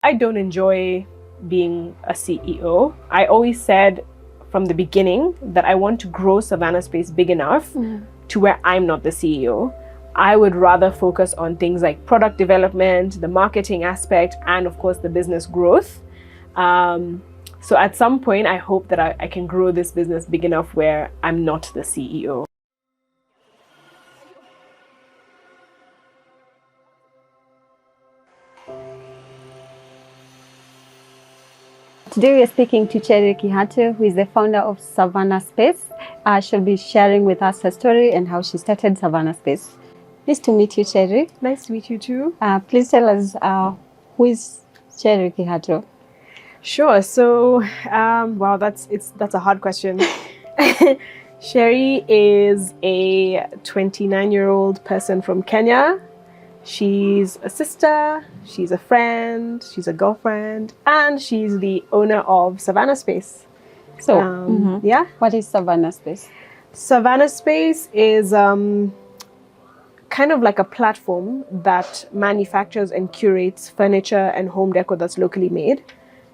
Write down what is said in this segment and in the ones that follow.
I don't enjoy being a CEO. I always said from the beginning that I want to grow Savannah Space big enough to where I'm not the CEO. I would rather focus on things like product development, the marketing aspect, and of course the business growth. So at some point, I hope that I can grow this business big enough where I'm not the CEO. Today we are speaking to Cherie Kihato, who is the founder of Savannah Space. She'll be sharing with us her story and how she started Savannah Space. Nice to meet you, Cherie. Nice to meet you too. Please tell us, who is Cherie Kihato? Sure. So, wow, that's a hard question. Cherie is a 29-year-old person from Kenya. She's a sister, she's a friend, she's a girlfriend, and she's the owner of Savannah Space. So, yeah. What is Savannah Space? Savannah Space is kind of like a platform that manufactures and curates furniture and home decor that's locally made.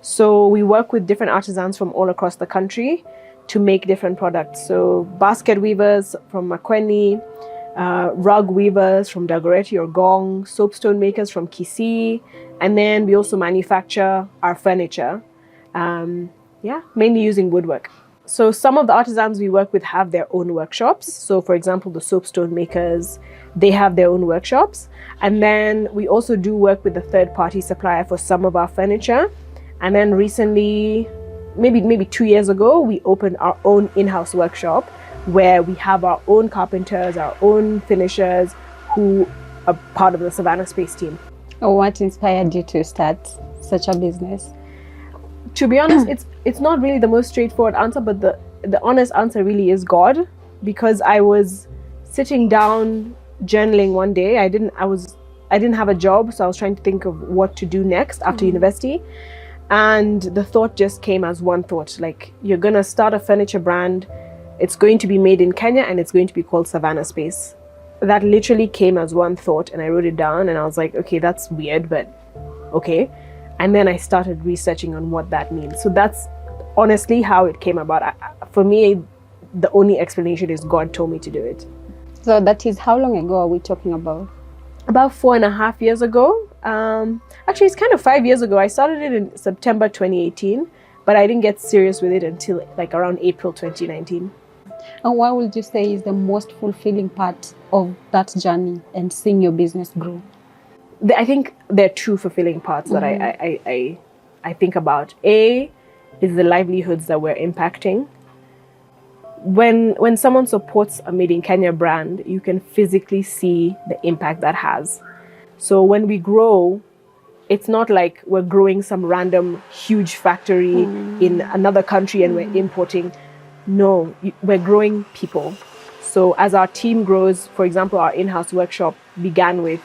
So we work with different artisans from all across the country to make different products. So basket weavers from Makweni, rug weavers from Dagoretti or Gong, soapstone makers from Kisii, and then we also manufacture our furniture, mainly using woodwork. So some of the artisans we work with have their own workshops. So for example, the soapstone makers, they have their own workshops. And then we also do work with a third-party supplier for some of our furniture. And then recently, maybe 2 years ago, we opened our own in-house workshop where we have our own carpenters, our own finishers who are part of the Savannah Space team. What inspired you to start such a business? To be honest, it's not really the most straightforward answer, but the honest answer really is God, because I was sitting down journaling one day. I didn't have a job, so I was trying to think of what to do next after university. And the thought just came as one thought, like, you're gonna start a furniture brand. It's going to be made in Kenya and it's going to be called Savannah Space. That literally came as one thought, and I wrote it down and I was like, okay, that's weird, but okay. And then I started researching on what that means. So that's honestly how it came about. For me, the only explanation is God told me to do it. So that is, how long ago are we talking about? About 4.5 years ago. Actually, it's kind of 5 years ago. I started it in September 2018, but I didn't get serious with it until like around April 2019. And what would you say is the most fulfilling part of that journey and seeing your business grow? I think there are two fulfilling parts that I think about. A is the livelihoods that we're impacting. When someone supports a Made in Kenya brand, you can physically see the impact that has. So when we grow, it's not like we're growing some random huge factory in another country and we're importing. No, we're growing people. So as our team grows, for example, our in-house workshop began with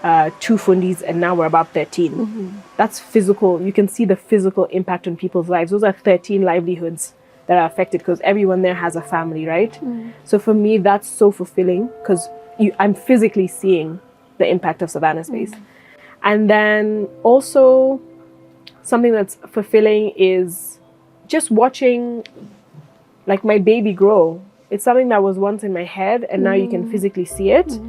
2 fundis and now we're about 13. That's physical. You can see the physical impact on people's lives. Those are 13 livelihoods that are affected because everyone there has a family, right? So for me, that's so fulfilling because I'm physically seeing the impact of Savannah Space. And then also something that's fulfilling is just watching like my baby grow. It's something that was once in my head and now you can physically see it.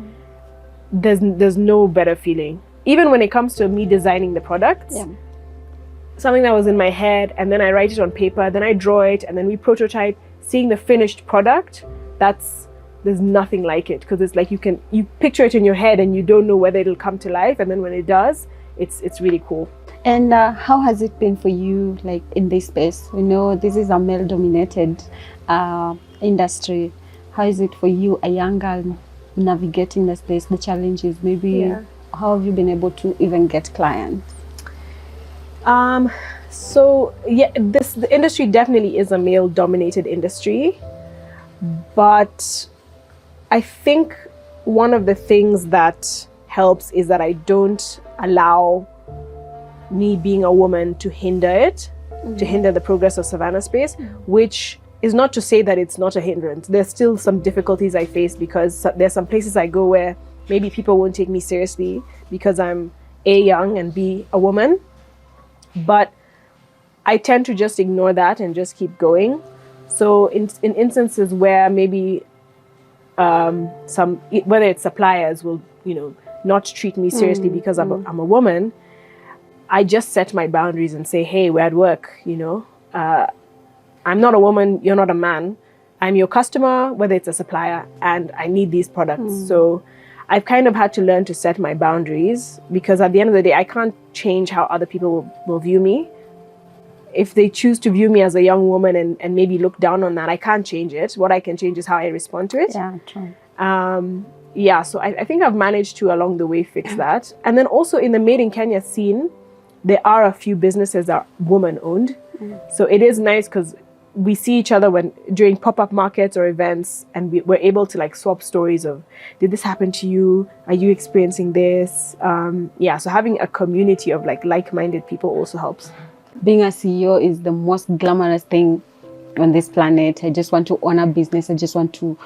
There's no better feeling. Even when it comes to me designing the products, something that was in my head and then I write it on paper, then I draw it and then we prototype, seeing the finished product, there's nothing like it, because it's like you picture it in your head and you don't know whether it'll come to life, and then when it does, it's really cool. And how has it been for you, like in this space? We know this is a male-dominated industry. How is it for you, a young girl, navigating the space, the challenges? Maybe how have you been able to even get clients? So yeah, the industry definitely is a male-dominated industry, but I think one of the things that helps is that I don't allow me being a woman to hinder it, to hinder the progress of Savannah Space, which is not to say that it's not a hindrance. There's still some difficulties I face because there's some places I go where maybe people won't take me seriously because I'm A, young, and B, a woman. But I tend to just ignore that and just keep going. So in instances where maybe whether it's suppliers will, not treat me seriously because I'm a woman, I just set my boundaries and say, hey, we're at work, I'm not a woman, you're not a man. I'm your customer, whether it's a supplier, and I need these products. So I've kind of had to learn to set my boundaries, because at the end of the day, I can't change how other people will view me. If they choose to view me as a young woman and maybe look down on that, I can't change it. What I can change is how I respond to it. Yeah, true. So I think I've managed to, along the way, fix that. And then also in the Made in Kenya scene, there are a few businesses that are woman-owned. So it is nice because we see each other during pop-up markets or events, and we're able to like swap stories of, did this happen to you? Are you experiencing this? So having a community of like-minded people also helps. Being a CEO is the most glamorous thing on this planet. I just want to own a business. I just want to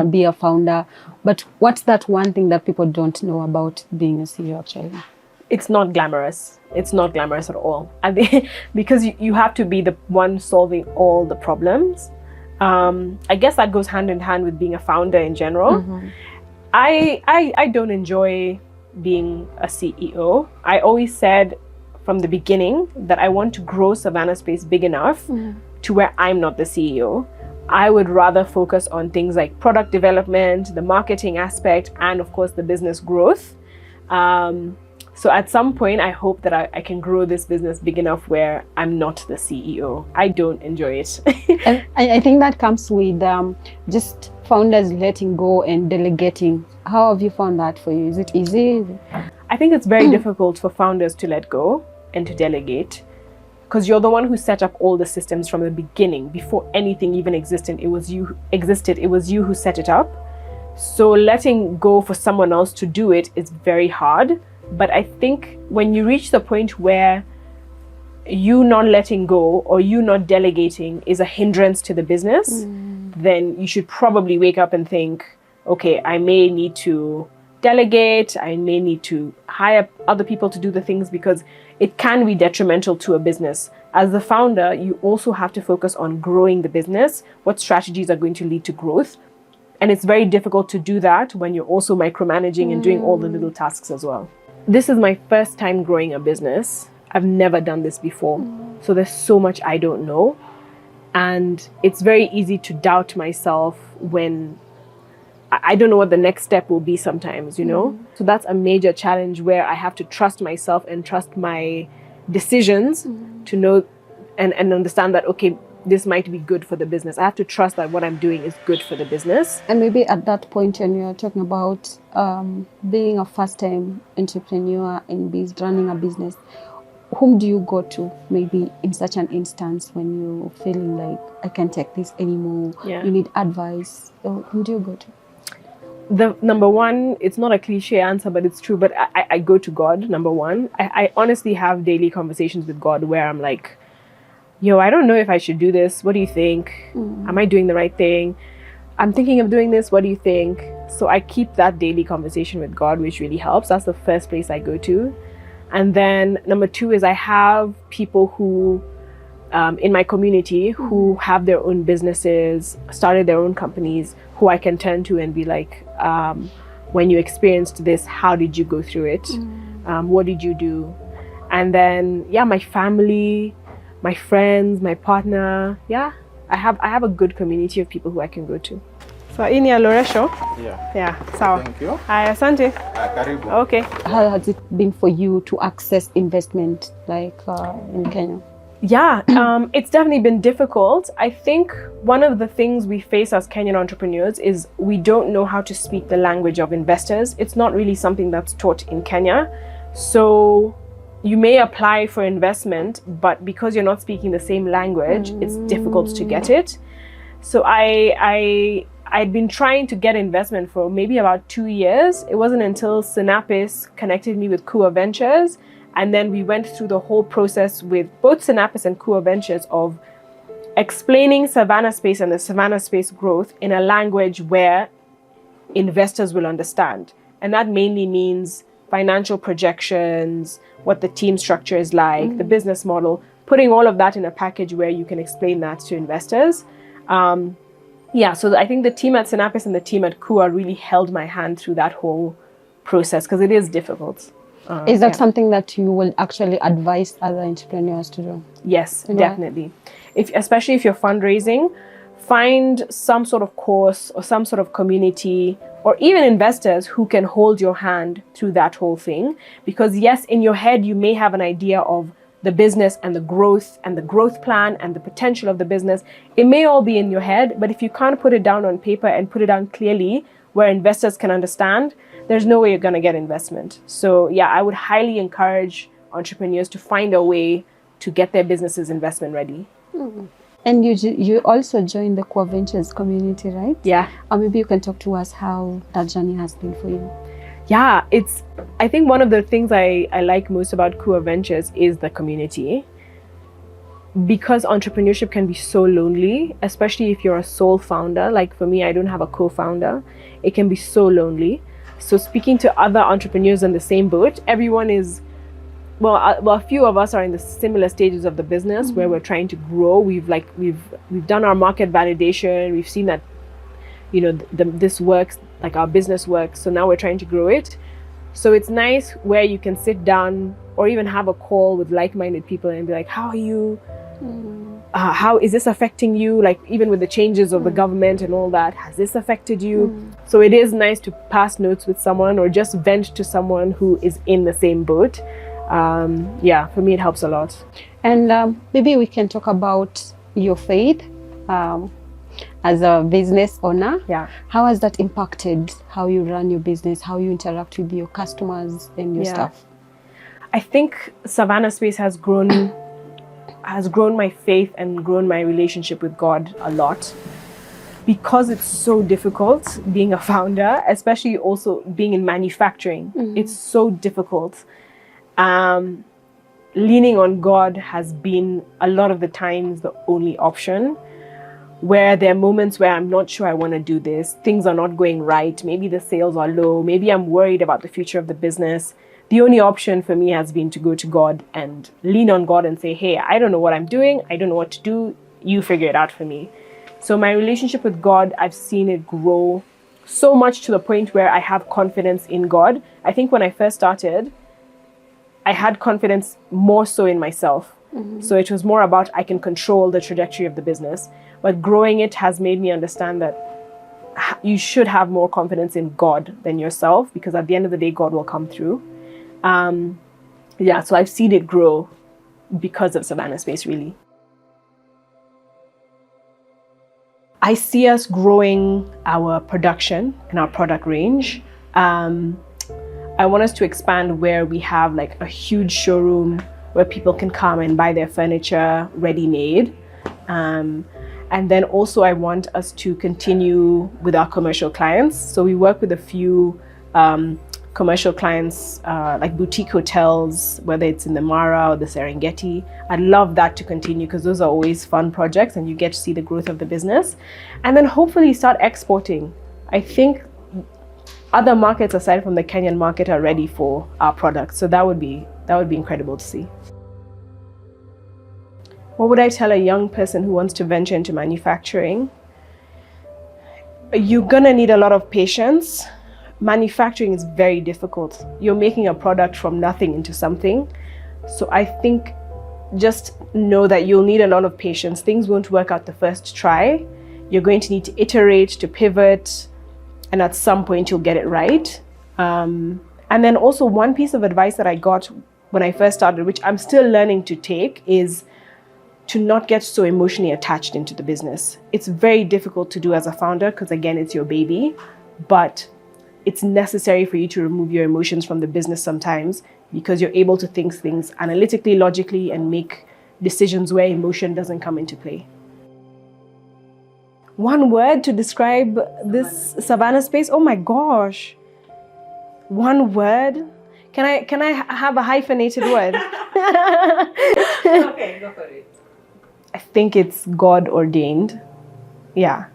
be a founder. But what's that one thing that people don't know about being a CEO actually? It's not glamorous. It's not glamorous at all. Because you have to be the one solving all the problems. I guess that goes hand in hand with being a founder in general. I don't enjoy being a CEO. I always said from the beginning that I want to grow Savannah Space big enough to where I'm not the CEO. I would rather focus on things like product development, the marketing aspect, and of course the business growth. So at some point, I hope that I can grow this business big enough where I'm not the CEO. I don't enjoy it. And I think that comes with just founders letting go and delegating. How have you found that for you? Is it easy? I think it's very difficult for founders to let go and to delegate, because you're the one who set up all the systems from the beginning. Before anything even existed, it was you who set it up. So letting go for someone else to do it is very hard. But I think when you reach the point where you not letting go or you not delegating is a hindrance to the business, then you should probably wake up and think, okay, I may need to delegate, I may need to hire other people to do the things, because it can be detrimental to a business. As the founder, you also have to focus on growing the business, what strategies are going to lead to growth. And it's very difficult to do that when you're also micromanaging and doing all the little tasks as well. This is my first time growing a business. I've never done this before. So there's so much I don't know. And it's very easy to doubt myself when I don't know what the next step will be sometimes, So that's a major challenge where I have to trust myself and trust my decisions to know and understand that, okay, this might be good for the business. I have to trust that what I'm doing is good for the business. And maybe at that point when you're talking about being a first-time entrepreneur in running a business, whom do you go to maybe in such an instance when you're feeling like, I can't take this anymore, you need advice? Who do you go to? The number one, it's not a cliche answer, but it's true, but I go to God, number one. I honestly have daily conversations with God where I'm like, yo, I don't know if I should do this. What do you think? Am I doing the right thing? I'm thinking of doing this. What do you think? So I keep that daily conversation with God, which really helps. That's the first place I go to. And then number two is I have people who, in my community, who have their own businesses, started their own companies, who I can turn to and be like, when you experienced this, how did you go through it? What did you do? And then, my family, my friends, my partner. I have a good community of people who I can go to. So hii ni Loresho? Yeah, sawa. Thank you. Aya, asante. Karibu. Okay. How has it been for you to access investment in Kenya? It's definitely been difficult. I think one of the things we face as Kenyan entrepreneurs is we don't know how to speak the language of investors. It's not really something that's taught in Kenya. So you may apply for investment, but because you're not speaking the same language, it's difficult to get it. So I'd been trying to get investment for maybe about 2 years. It wasn't until Synapis connected me with Kua Ventures, and then we went through the whole process with both Synapis and Kua Ventures of explaining Savannah Space and the Savannah Space growth in a language where investors will understand. And that mainly means financial projections, what the team structure is like, the business model, putting all of that in a package where you can explain that to investors. So I think the team at Synapis and the team at Kua really held my hand through that whole process because it is difficult. Is that something that you will actually advise other entrepreneurs to do? Yes, definitely. Especially if you're fundraising, find some sort of course or some sort of community or even investors who can hold your hand through that whole thing. Because yes, in your head, you may have an idea of the business and the growth plan and the potential of the business. It may all be in your head, but if you can't put it down on paper and put it down clearly where investors can understand, there's no way you're going to get investment. So yeah, I would highly encourage entrepreneurs to find a way to get their businesses investment ready. And you also joined the Core Ventures community, right? Yeah. Or maybe you can talk to us how that journey has been for you. Yeah, I think one of the things I like most about Core Ventures is the community. Because entrepreneurship can be so lonely, especially if you're a sole founder. Like for me, I don't have a co-founder. It can be so lonely. So speaking to other entrepreneurs in the same boat, everyone is, a few of us are in the similar stages of the business where we're trying to grow. We've done our market validation. We've seen that, this works, like our business works. So now we're trying to grow it. So it's nice where you can sit down or even have a call with like-minded people and be like, how are you? How is this affecting you? Like even with the changes of the government and all that, has this affected you? So it is nice to pass notes with someone or just vent to someone who is in the same boat. For me, it helps a lot. And maybe we can talk about your faith as a business owner. Yeah. How has that impacted how you run your business, how you interact with your customers and your staff? I think Savannah Space has grown my faith and grown my relationship with God a lot. Because it's so difficult being a founder, especially also being in manufacturing. It's so difficult. Leaning on God has been a lot of the times the only option, where there are moments where I'm not sure I want to do this. Things are not going right. Maybe the sales are low. Maybe I'm worried about the future of the business. The only option for me has been to go to God and lean on God and say, hey, I don't know what I'm doing. I don't know what to do. You figure it out for me. So my relationship with God, I've seen it grow so much to the point where I have confidence in God. I think when I first started, I had confidence more so in myself. So it was more about I can control the trajectory of the business. But growing it has made me understand that you should have more confidence in God than yourself, because at the end of the day, God will come through. So I've seen it grow because of Savannah Space, really. I see us growing our production and our product range. I want us to expand where we have like a huge showroom where people can come and buy their furniture ready-made. And then also I want us to continue with our commercial clients. So we work with a few commercial clients like boutique hotels, whether it's in the Mara or the Serengeti. I'd love that to continue because those are always fun projects and you get to see the growth of the business. And then hopefully start exporting. I think other markets aside from the Kenyan market are ready for our products. So that would be incredible to see. What would I tell a young person who wants to venture into manufacturing? You're gonna need a lot of patience. Manufacturing is very difficult. You're making a product from nothing into something. So I think just know that you'll need a lot of patience. Things won't work out the first try. You're going to need to iterate, to pivot, and at some point you'll get it right. And then also one piece of advice that I got when I first started, which I'm still learning to take, is to not get so emotionally attached into the business. It's very difficult to do as a founder because again, it's your baby, but it's necessary for you to remove your emotions from the business sometimes because you're able to think things analytically, logically, and make decisions where emotion doesn't come into play. One word to describe this Savannah Space? Oh my gosh. One word? Can I have a hyphenated word? Okay, go for it. I think it's God ordained. Yeah.